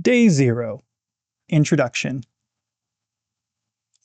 Day 0. Introduction.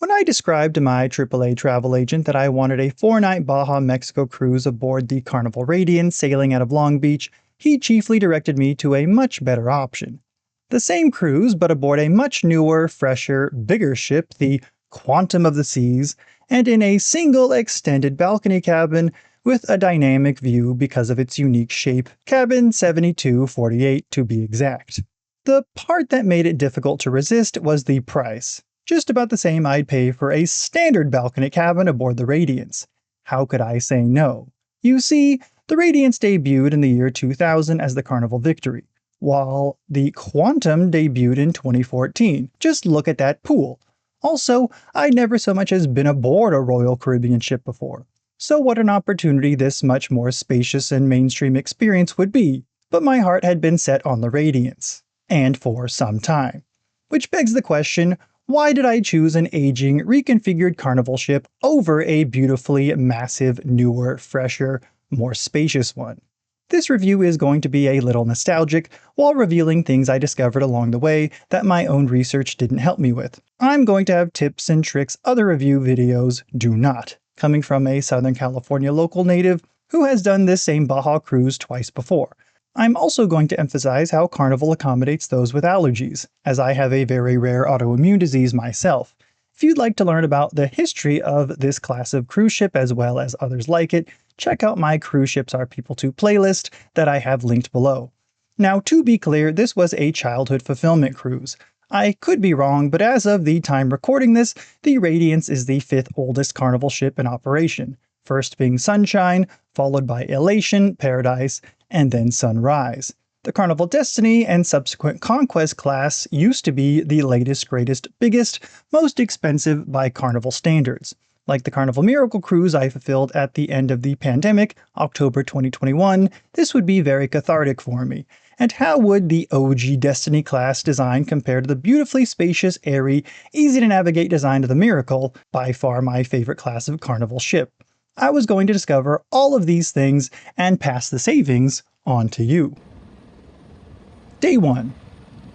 When I described to my AAA travel agent that I wanted a 4-night Baja Mexico cruise aboard the Carnival Radiance sailing out of Long Beach, he chiefly directed me to a much better option. The same cruise, but aboard a much newer, fresher, bigger ship, the Quantum of the Seas, and in a single extended balcony cabin with a dynamic view because of its unique shape, cabin 7248 to be exact. The part that made it difficult to resist was the price. Just about the same I'd pay for a standard balcony cabin aboard the Radiance. How could I say no? You see, the Radiance debuted in the year 2000 as the Carnival Victory, while the Quantum debuted in 2014. Just look at that pool. Also, I'd never so much as been aboard a Royal Caribbean ship before. So what an opportunity this much more spacious and mainstream experience would be. But my heart had been set on the Radiance. And for some time. Which begs the question, why did I choose an aging, reconfigured Carnival ship over a beautifully massive, newer, fresher, more spacious one? This review is going to be a little nostalgic, while revealing things I discovered along the way that my own research didn't help me with. I'm going to have tips and tricks other review videos do not, coming from a Southern California local native who has done this same Baja cruise twice before. I'm also going to emphasize how Carnival accommodates those with allergies, as I have a very rare autoimmune disease myself. If you'd like to learn about the history of this class of cruise ship as well as others like it, check out my Cruise Ships Are People To playlist that I have linked below. Now, to be clear, this was a childhood fulfillment cruise. I could be wrong, but as of the time recording this, the Radiance is the 5th oldest Carnival ship in operation, first being Sunshine, followed by Elation, Paradise, and then Sunrise. The Carnival Destiny and subsequent Conquest class used to be the latest, greatest, biggest, most expensive by Carnival standards. Like the Carnival Miracle cruise I fulfilled at the end of the pandemic, October 2021, this would be very cathartic for me. And how would the OG Destiny class design compare to the beautifully spacious, airy, easy to navigate design of the Miracle, by far my favorite class of Carnival ship? I was going to discover all of these things and pass the savings on to you. Day 1.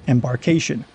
Embarkation.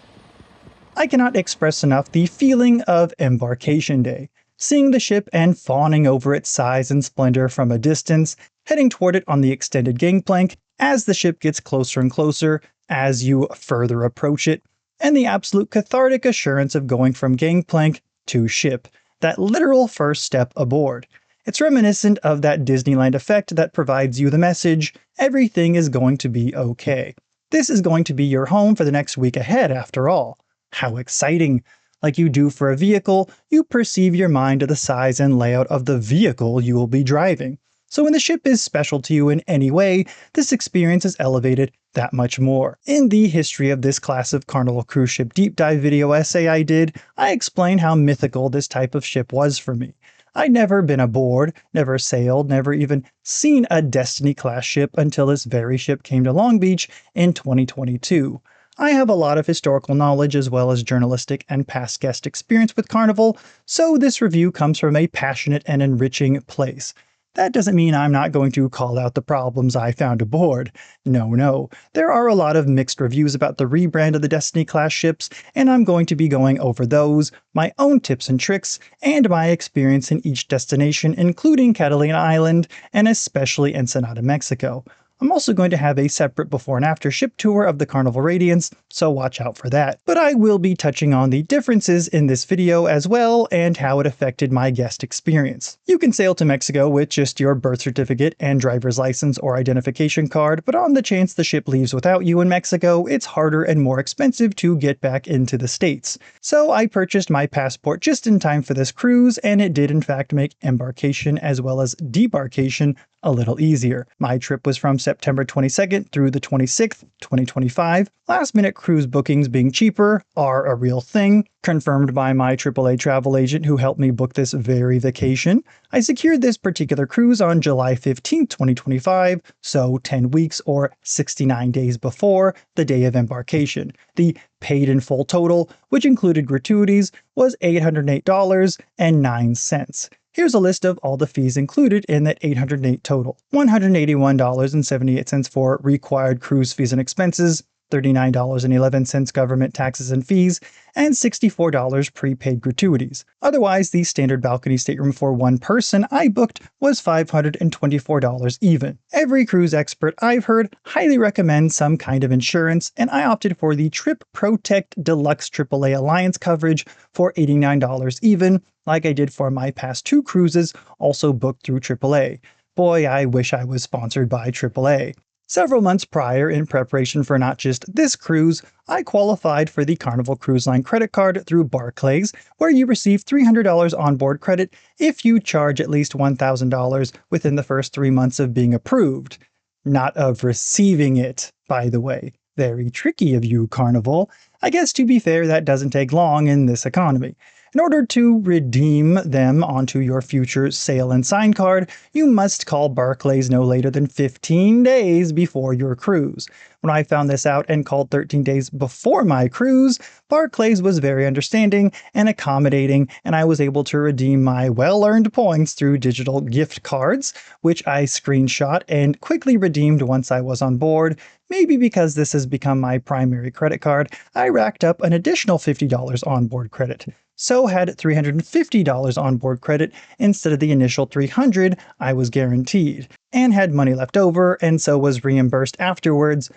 I cannot express enough the feeling of Embarkation Day. Seeing the ship and fawning over its size and splendor from a distance, heading toward it on the extended gangplank as the ship gets closer and closer as you further approach it, and the absolute cathartic assurance of going from gangplank to ship, that literal first step aboard. It's reminiscent of that Disneyland effect that provides you the message, everything is going to be okay. This is going to be your home for the next week ahead after all. How exciting! Like you do for a vehicle, you perceive your mind to the size and layout of the vehicle you will be driving. So when the ship is special to you in any way, this experience is elevated that much more. In the history of this class of Carnival cruise ship deep dive video essay I did, I explained how mythical this type of ship was for me. I'd never been aboard, never sailed, never even seen a Destiny-class ship until this very ship came to Long Beach in 2022. I have a lot of historical knowledge as well as journalistic and past guest experience with Carnival, so this review comes from a passionate and enriching place. That doesn't mean I'm not going to call out the problems I found aboard. No. There are a lot of mixed reviews about the rebrand of the Destiny-class ships, and I'm going to be going over those, my own tips and tricks, and my experience in each destination, including Catalina Island, and especially Ensenada, Mexico. I'm also going to have a separate before and after ship tour of the Carnival Radiance, so watch out for that. But I will be touching on the differences in this video as well, and how it affected my guest experience. You can sail to Mexico with just your birth certificate and driver's license or identification card, but on the chance the ship leaves without you in Mexico, it's harder and more expensive to get back into the States. So I purchased my passport just in time for this cruise, and it did in fact make embarkation as well as debarkation a little easier. My trip was from September 22nd through the 26th, 2025. Last-minute cruise bookings being cheaper are a real thing, confirmed by my AAA travel agent who helped me book this very vacation. I secured this particular cruise on July 15th, 2025, so 10 weeks or 69 days before the day of embarkation. The paid in full total, which included gratuities, was $808.09. Here's a list of all the fees included in that $808 total. $181.78 for required cruise fees and expenses, $39.11 government taxes and fees, and $64 prepaid gratuities. Otherwise, the standard balcony stateroom for one person I booked was $524 even. Every cruise expert I've heard highly recommends some kind of insurance, and I opted for the Trip Protect Deluxe AAA Alliance coverage for $89 even, like I did for my past 2 cruises, also booked through AAA. Boy, I wish I was sponsored by AAA. Several months prior, in preparation for not just this cruise, I qualified for the Carnival Cruise Line credit card through Barclays, where you receive $300 onboard credit if you charge at least $1,000 within the first 3 months of being approved. Not of receiving it, by the way. Very tricky of you, Carnival. I guess to be fair, that doesn't take long in this economy. In order to redeem them onto your future sail and sign card, you must call Barclays no later than 15 days before your cruise. When I found this out and called 13 days before my cruise, Barclays was very understanding and accommodating, and I was able to redeem my well-earned points through digital gift cards, which I screenshot and quickly redeemed once I was on board. Maybe because this has become my primary credit card, I racked up an additional $50 onboard credit. So had $350 onboard credit instead of the initial $300 I was guaranteed, and had money left over, and so was reimbursed afterwards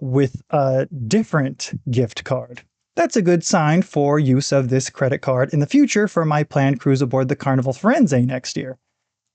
with a different gift card. That's a good sign for use of this credit card in the future for my planned cruise aboard the Carnival Firenze next year.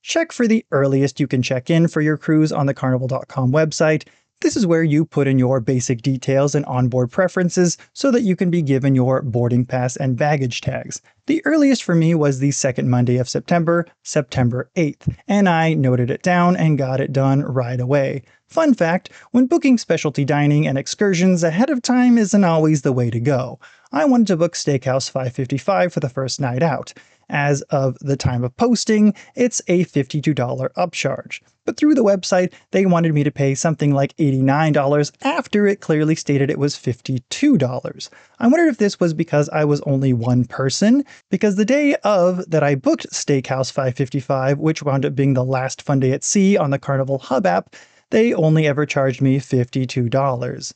Check for the earliest you can check in for your cruise on the Carnival.com website. This is where you put in your basic details and onboard preferences so that you can be given your boarding pass and baggage tags. The earliest for me was the second Monday of September, September 8th, and I noted it down and got it done right away. Fun fact, when booking specialty dining and excursions ahead of time isn't always the way to go. I wanted to book Steakhouse 555 for the first night out. As of the time of posting, it's a $52 upcharge. But through the website, they wanted me to pay something like $89 after it clearly stated it was $52. I wondered if this was because I was only one person, because the day of that I booked Steakhouse 555, which wound up being the last fun day at sea on the Carnival Hub app, they only ever charged me $52.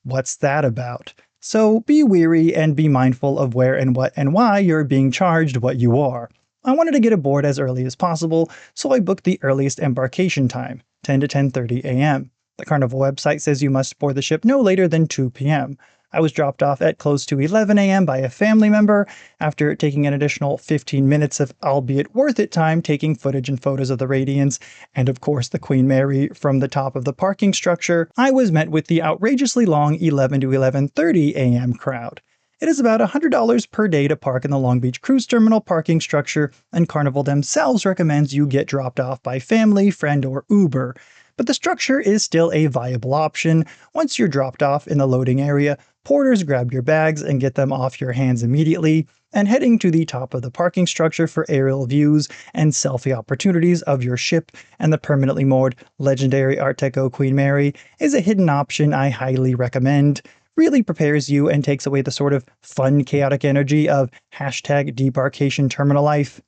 What's that about? So be wary and be mindful of where and what and why you're being charged what you are. I wanted to get aboard as early as possible, so I booked the earliest embarkation time, 10 to 10:30 a.m. The Carnival website says you must board the ship no later than 2 p.m. I was dropped off at close to 11 a.m. by a family member after taking an additional 15 minutes of albeit worth it time taking footage and photos of the Radiance and of course the Queen Mary from the top of the parking structure. I was met with the outrageously long 11 to 11:30 a.m. crowd. It is about $100 per day to park in the Long Beach Cruise Terminal parking structure, and Carnival themselves recommends you get dropped off by family, friend, or Uber. But the structure is still a viable option. Once you're dropped off in the loading area, porters grab your bags and get them off your hands immediately, and heading to the top of the parking structure for aerial views and selfie opportunities of your ship and the permanently moored legendary Art Deco Queen Mary is a hidden option I highly recommend. Really prepares you and takes away the sort of fun, chaotic energy of #debarkation terminal life.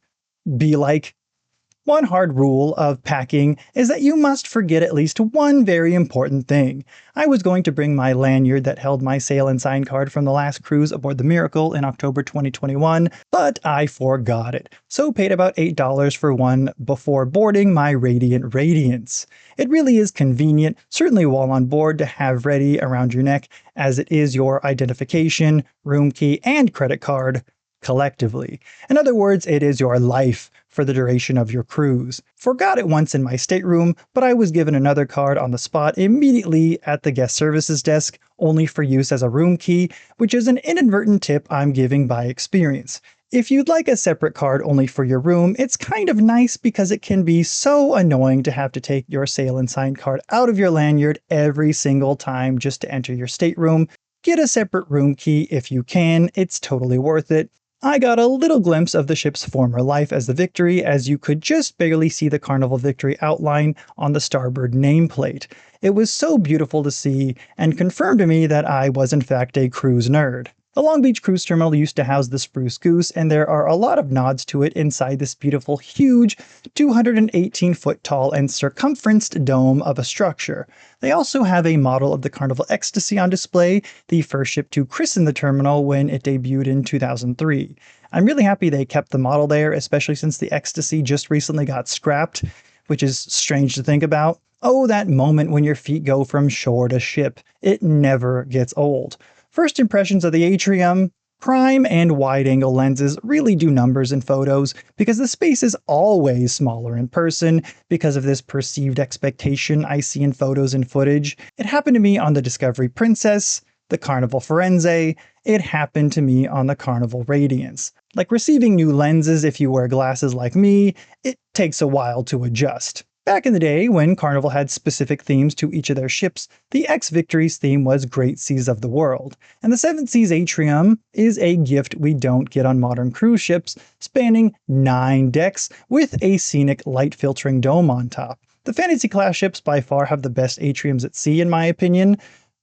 Be like. One hard rule of packing is that you must forget at least one very important thing. I was going to bring my lanyard that held my sail and sign card from the last cruise aboard the Miracle in October 2021, but I forgot it, so paid about $8 for one before boarding my Radiant Radiance. It really is convenient, certainly while on board, to have ready around your neck, as it is your identification, room key, and credit card collectively. In other words, it is your life for the duration of your cruise. Forgot it once in my stateroom, but I was given another card on the spot immediately at the guest services desk, only for use as a room key, which is an inadvertent tip I'm giving by experience. If you'd like a separate card only for your room, it's kind of nice because it can be so annoying to have to take your sail and sign card out of your lanyard every single time just to enter your stateroom. Get a separate room key if you can, it's totally worth it. I got a little glimpse of the ship's former life as the Victory, as you could just barely see the Carnival Victory outline on the starboard nameplate. It was so beautiful to see and confirmed to me that I was in fact a cruise nerd. The Long Beach Cruise Terminal used to house the Spruce Goose, and there are a lot of nods to it inside this beautiful, huge, 218-foot tall and circumferenced dome of a structure. They also have a model of the Carnival Ecstasy on display, the first ship to christen the terminal when it debuted in 2003. I'm really happy they kept the model there, especially since the Ecstasy just recently got scrapped, which is strange to think about. Oh, that moment when your feet go from shore to ship. It never gets old. First impressions of the atrium: prime and wide-angle lenses really do numbers in photos because the space is always smaller in person because of this perceived expectation I see in photos and footage. It happened to me on the Discovery Princess, the Carnival Firenze, it happened to me on the Carnival Radiance. Like receiving new lenses if you wear glasses like me, it takes a while to adjust. Back in the day, when Carnival had specific themes to each of their ships, the X-Victory's theme was Great Seas of the World, and the Seven Seas Atrium is a gift we don't get on modern cruise ships, spanning 9 decks with a scenic light-filtering dome on top. The Fantasy-class ships by far have the best atriums at sea, in my opinion.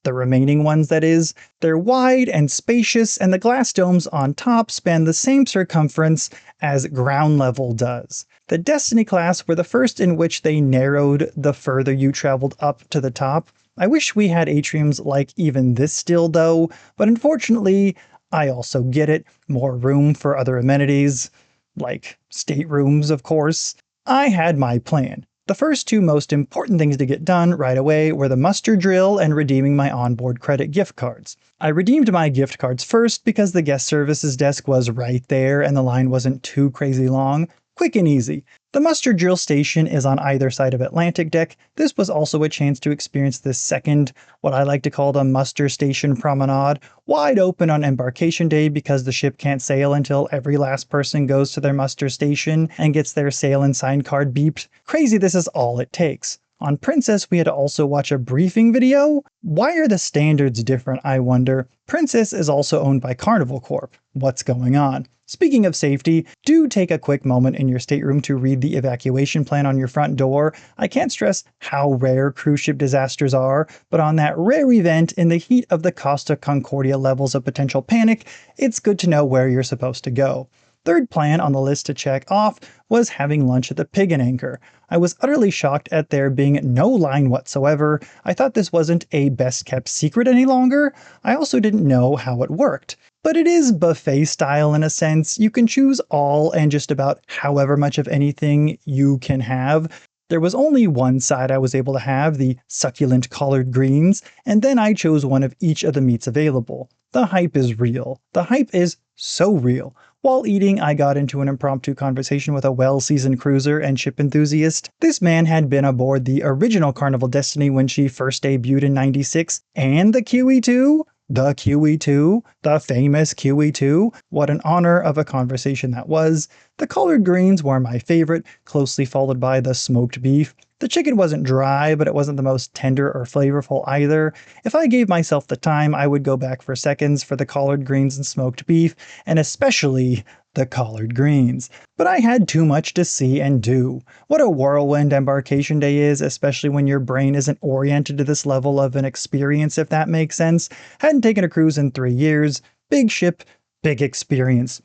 The remaining ones, that is. They're wide and spacious, and the glass domes on top span the same circumference as ground level does. The Destiny class were the first in which they narrowed the further you traveled up to the top. I wish we had atriums like even this still though, but unfortunately, I also get it. More room for other amenities, like staterooms, of course. I had my plan. The first two most important things to get done right away were the muster drill and redeeming my onboard credit gift cards. I redeemed my gift cards first because the guest services desk was right there and the line wasn't too crazy long. Quick and easy. The muster drill station is on either side of Atlantic Deck. This was also a chance to experience this second, what I like to call the muster station promenade, wide open on Embarkation Day because the ship can't sail until every last person goes to their muster station and gets their sail and sign card beeped. Crazy, this is all it takes. On Princess, we had to also watch a briefing video. Why are the standards different, I wonder? Princess is also owned by Carnival Corp. What's going on? Speaking of safety, do take a quick moment in your stateroom to read the evacuation plan on your front door. I can't stress how rare cruise ship disasters are, but on that rare event in the heat of the Costa Concordia levels of potential panic, it's good to know where you're supposed to go. Third plan on the list to check off was having lunch at the Pig and Anchor. I was utterly shocked at there being no line whatsoever. I thought this wasn't a best kept secret any longer. I also didn't know how it worked. But it is buffet style in a sense. You can choose all and just about however much of anything you can have. There was only one side I was able to have, the succulent collard greens, and then I chose one of each of the meats available. The hype is real. The hype is so real. While eating, I got into an impromptu conversation with a well-seasoned cruiser and ship enthusiast. This man had been aboard the original Carnival Destiny when she first debuted in '96, and the QE2. The QE2, the famous QE2. What an honor of a conversation that was. The collard greens were my favorite, closely followed by the smoked beef. The chicken wasn't dry, but it wasn't the most tender or flavorful either. If I gave myself the time, I would go back for seconds for the collard greens and smoked beef, and especially the collard greens. But I had too much to see and do. What a whirlwind Embarkation Day is, especially when your brain isn't oriented to this level of an experience, if that makes sense. Hadn't taken a cruise in 3 years. Big ship, big experience.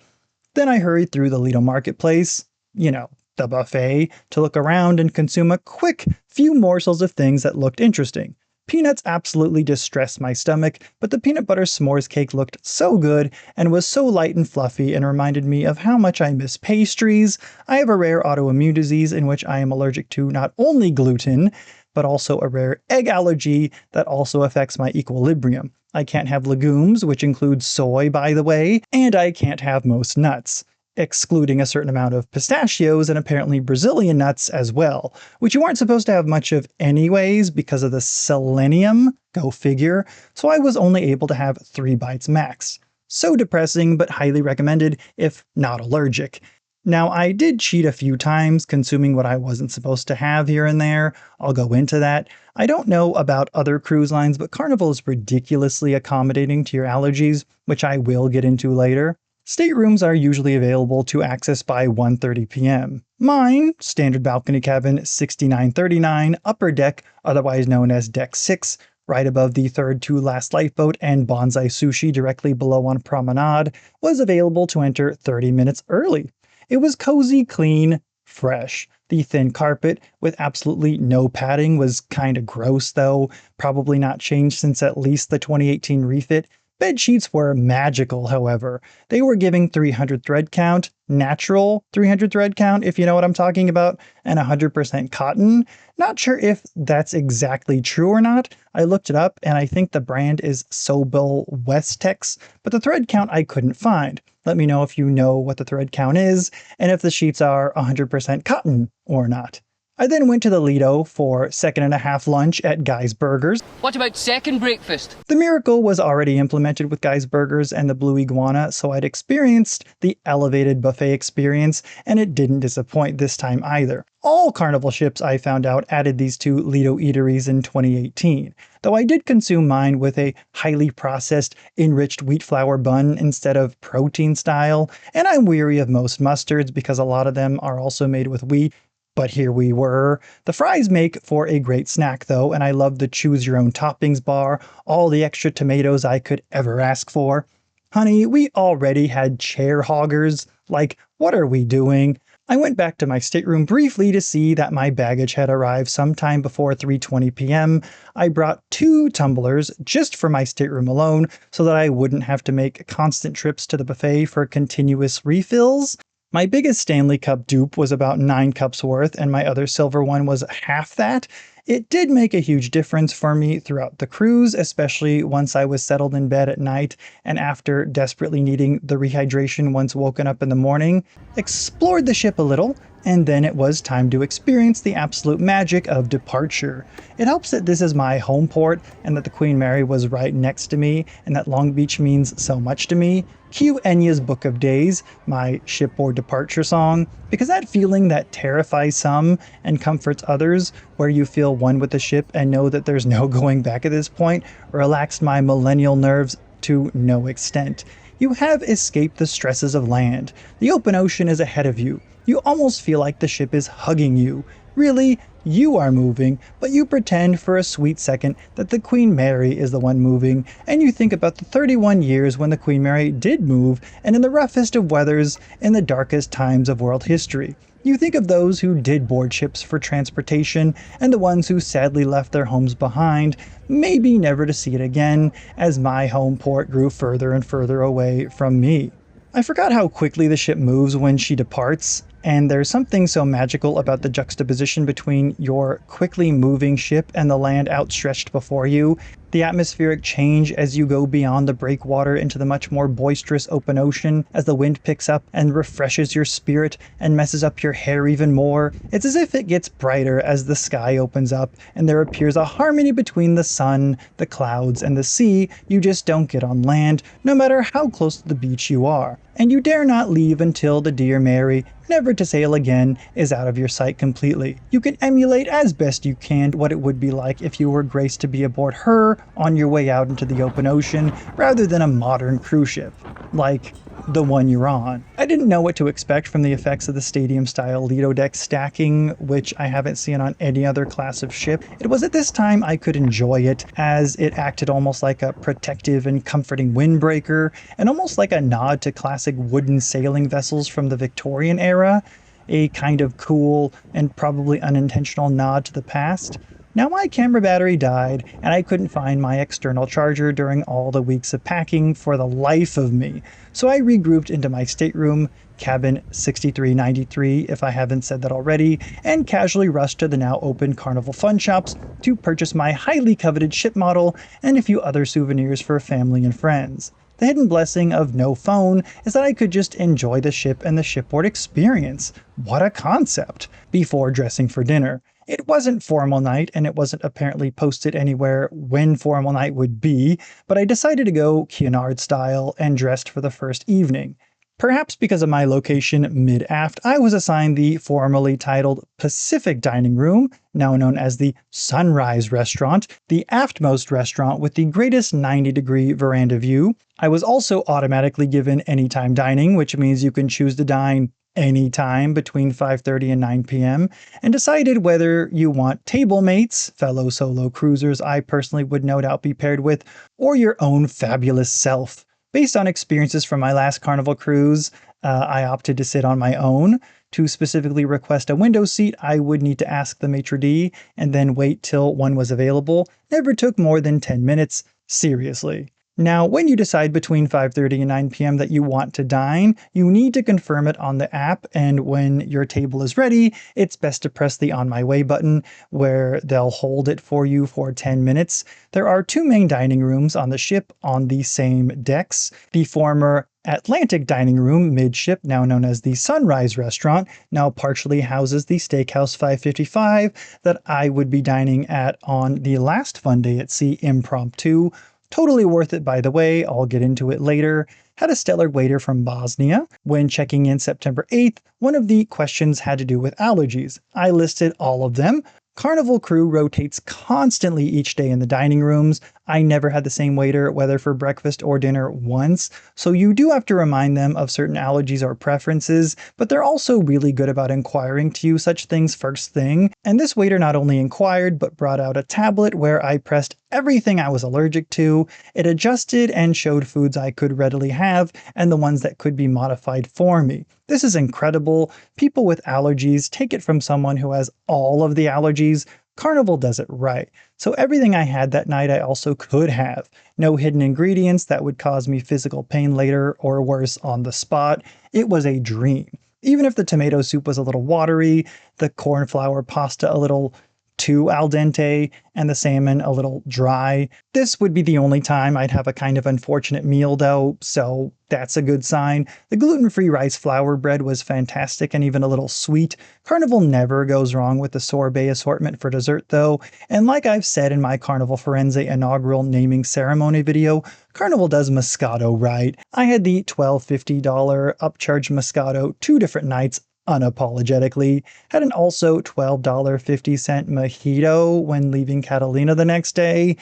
Then I hurried through the Lido Marketplace, the buffet, to look around and consume a quick few morsels of things that looked interesting. Peanuts absolutely distressed my stomach, but the peanut butter s'mores cake looked so good and was so light and fluffy and reminded me of how much I miss pastries. I have a rare autoimmune disease in which I am allergic to not only gluten, but also a rare egg allergy that also affects my equilibrium. I can't have legumes, which includes soy, by the way, and I can't have most nuts, excluding a certain amount of pistachios and apparently Brazilian nuts as well, which you aren't supposed to have much of anyways because of the selenium, go figure, so I was only able to have 3 bites max. So depressing, but highly recommended if not allergic. Now, I did cheat a few times, consuming what I wasn't supposed to have here and there. I'll go into that. I don't know about other cruise lines, but Carnival is ridiculously accommodating to your allergies, which I will get into later. Staterooms are usually available to access by 1:30 p.m. Mine, standard balcony cabin 6939, upper deck, otherwise known as Deck 6, right above the third to last lifeboat, and bonsai sushi directly below on promenade, was available to enter 30 minutes early. It was cozy, clean, fresh. The thin carpet with absolutely no padding was kinda gross though, probably not changed since at least the 2018 refit. Bed sheets were magical, however. They were giving 300 thread count, natural 300 thread count, if you know what I'm talking about, and 100% cotton. Not sure if that's exactly true or not. I looked it up, and I think the brand is Sobel Westex, but the thread count I couldn't find. Let me know if you know what the thread count is, and if the sheets are 100% cotton or not. I then went to the Lido for second and a half lunch at Guy's Burgers. What about second breakfast? The miracle was already implemented with Guy's Burgers and the Blue Iguana, so I'd experienced the elevated buffet experience, and it didn't disappoint this time either. All Carnival ships, I found out, added these two Lido eateries in 2018, though I did consume mine with a highly processed, enriched wheat flour bun instead of protein style, and I'm weary of most mustards because a lot of them are also made with wheat. But here we were. The fries make for a great snack though, and I love the choose your own toppings bar, all the extra tomatoes I could ever ask for. Honey, we already had chair hoggers. Like, what are we doing? I went back to my stateroom briefly to see that my baggage had arrived sometime before 3:20 p.m. I brought 2 tumblers just for my stateroom alone so that I wouldn't have to make constant trips to the buffet for continuous refills. My biggest Stanley Cup dupe was about 9 cups worth, and my other silver one was half that. It did make a huge difference for me throughout the cruise, especially once I was settled in bed at night and after desperately needing the rehydration once woken up in the morning. Explored the ship a little, and then it was time to experience the absolute magic of departure. It helps that this is my home port and that the Queen Mary was right next to me and that Long Beach means so much to me. Cue Enya's Book of Days, my shipboard departure song, because that feeling that terrifies some and comforts others, where you feel one with the ship and know that there's no going back at this point, relaxed my millennial nerves to no extent. You have escaped the stresses of land. The open ocean is ahead of you. You almost feel like the ship is hugging you. Really, you are moving, but you pretend for a sweet second that the Queen Mary is the one moving, and you think about the 31 years when the Queen Mary did move, and in the roughest of weathers, in the darkest times of world history. You think of those who did board ships for transportation, and the ones who sadly left their homes behind, maybe never to see it again, as my home port grew further and further away from me. I forgot how quickly the ship moves when she departs, and there's something so magical about the juxtaposition between your quickly moving ship and the land outstretched before you. The atmospheric change as you go beyond the breakwater into the much more boisterous open ocean as the wind picks up and refreshes your spirit and messes up your hair even more. It's as if it gets brighter as the sky opens up and there appears a harmony between the sun, the clouds, and the sea you just don't get on land, no matter how close to the beach you are. And you dare not leave until the dear Mary, never to sail again, is out of your sight completely. You can emulate as best you can what it would be like if you were graced to be aboard her on your way out into the open ocean, rather than a modern cruise ship, like the one you're on. I didn't know what to expect from the effects of the stadium-style Lido deck stacking, which I haven't seen on any other class of ship. It was at this time I could enjoy it, as it acted almost like a protective and comforting windbreaker, and almost like a nod to classic wooden sailing vessels from the Victorian era, a kind of cool and probably unintentional nod to the past. Now my camera battery died, and I couldn't find my external charger during all the weeks of packing for the life of me, so I regrouped into my stateroom, cabin 6393 if I haven't said that already, and casually rushed to the now open Carnival Fun Shops to purchase my highly coveted ship model and a few other souvenirs for family and friends. The hidden blessing of no phone is that I could just enjoy the ship and the shipboard experience. What a concept! Before dressing for dinner. It wasn't formal night, and it wasn't apparently posted anywhere when formal night would be, but I decided to go Cunard style and dressed for the first evening. Perhaps because of my location mid-aft, I was assigned the formally titled Pacific Dining Room, now known as the Sunrise Restaurant, the aftmost restaurant with the greatest 90-degree veranda view. I was also automatically given anytime dining, which means you can choose to dine anytime between 5:30 and 9 p.m., and decided whether you want table mates, fellow solo cruisers I personally would no doubt be paired with, or your own fabulous self. Based on experiences from my last Carnival cruise, I opted to sit on my own. To specifically request a window seat, I would need to ask the maitre d' and then wait till one was available. Never took more than 10 minutes. Seriously. Now, when you decide between 5:30 and 9 p.m. that you want to dine, you need to confirm it on the app, and when your table is ready, it's best to press the On My Way button, where they'll hold it for you for 10 minutes. There are two main dining rooms on the ship on the same decks. The former Atlantic dining room midship, now known as the Sunrise Restaurant, now partially houses the Steakhouse 555 that I would be dining at on the last Fun Day at Sea impromptu. Totally worth it, by the way, I'll get into it later. Had a stellar waiter from Bosnia. When checking in September 8th, one of the questions had to do with allergies. I listed all of them. Carnival crew rotates constantly each day in the dining rooms. I never had the same waiter, whether for breakfast or dinner, once, so you do have to remind them of certain allergies or preferences, but they're also really good about inquiring to you such things first thing. And this waiter not only inquired, but brought out a tablet where I pressed everything I was allergic to. It adjusted and showed foods I could readily have and the ones that could be modified for me. This is incredible. People with allergies take it from someone who has all of the allergies. Carnival does it right. So everything I had that night I also could have. No hidden ingredients that would cause me physical pain later or worse on the spot. It was a dream. Even if the tomato soup was a little watery, the cornflower pasta a little too al dente, and the salmon a little dry. This would be the only time I'd have a kind of unfortunate meal though, so that's a good sign. The gluten-free rice flour bread was fantastic and even a little sweet. Carnival never goes wrong with the sorbet assortment for dessert though, and like I've said in my Carnival Forense inaugural naming ceremony video, Carnival does Moscato right. I had the $12.50 upcharge Moscato 2 different nights unapologetically. Had an also $12.50 mojito when leaving Catalina the next day,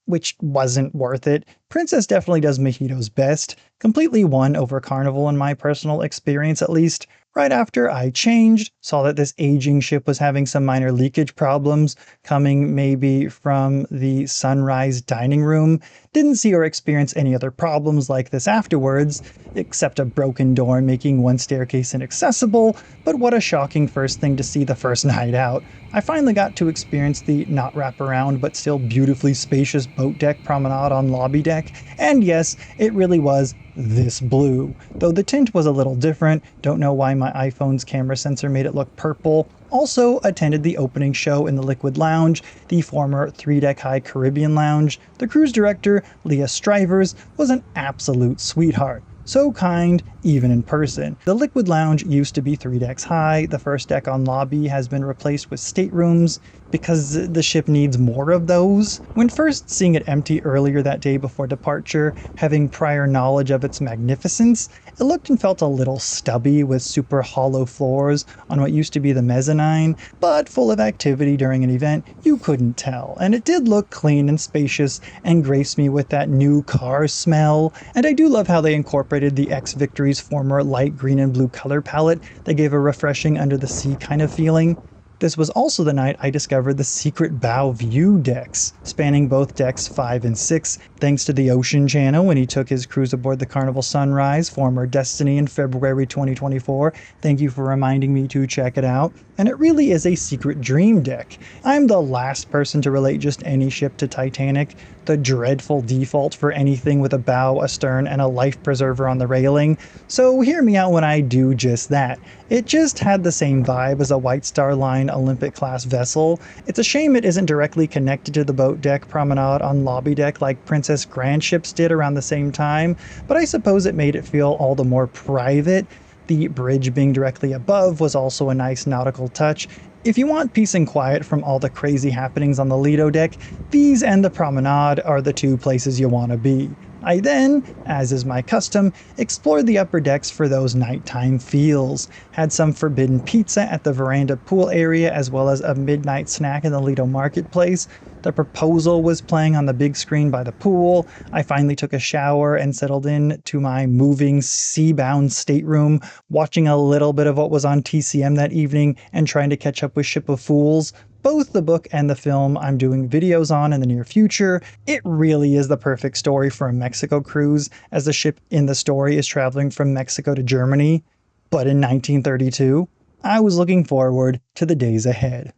which wasn't worth it. Princess definitely does mojitos best. Completely won over Carnival in my personal experience at least. Right after I changed, saw that this aging ship was having some minor leakage problems, coming maybe from the Sunrise dining room. Didn't see or experience any other problems like this afterwards, except a broken door making one staircase inaccessible, but what a shocking first thing to see the first night out. I finally got to experience the not wraparound but still beautifully spacious boat deck promenade on lobby deck, and yes, it really was this blue, though the tint was a little different. Don't know why my iPhone's camera sensor made it look purple. Also attended the opening show in the Liquid Lounge, the former 3-deck high Caribbean Lounge. The cruise director, Leah Strivers, was an absolute sweetheart. So kind, even in person. The Liquid Lounge used to be 3 decks high. The first deck on lobby has been replaced with staterooms because the ship needs more of those. When first seeing it empty earlier that day before departure, having prior knowledge of its magnificence, it looked and felt a little stubby with super hollow floors on what used to be the mezzanine, but full of activity during an event, you couldn't tell. And it did look clean and spacious and graced me with that new car smell. And I do love how they incorporated the X-Victory's former light green and blue color palette that gave a refreshing under the sea kind of feeling. This was also the night I discovered the secret bow view decks, spanning both decks 5 and 6, thanks to the Ocean Channel when he took his cruise aboard the Carnival Sunrise, former Destiny, in February 2024. Thank you for reminding me to check it out. And it really is a secret dream deck. I'm the last person to relate just any ship to Titanic, the dreadful default for anything with a bow, a stern, and a life preserver on the railing, so hear me out when I do just that. It just had the same vibe as a White Star Line Olympic-class vessel. It's a shame it isn't directly connected to the boat deck promenade on lobby deck like Princess Grand ships did around the same time, but I suppose it made it feel all the more private. The bridge being directly above was also a nice nautical touch. If you want peace and quiet from all the crazy happenings on the Lido deck, these and the promenade are the 2 places you want to be. I then, as is my custom, explored the upper decks for those nighttime feels. Had some forbidden pizza at the veranda pool area as well as a midnight snack in the Lido Marketplace. The Proposal was playing on the big screen by the pool. I finally took a shower and settled in to my moving sea-bound stateroom, watching a little bit of what was on TCM that evening and trying to catch up with Ship of Fools. Both the book and the film I'm doing videos on in the near future. It really is the perfect story for a Mexico cruise, as the ship in the story is traveling from Mexico to Germany. But in 1932, I was looking forward to the days ahead.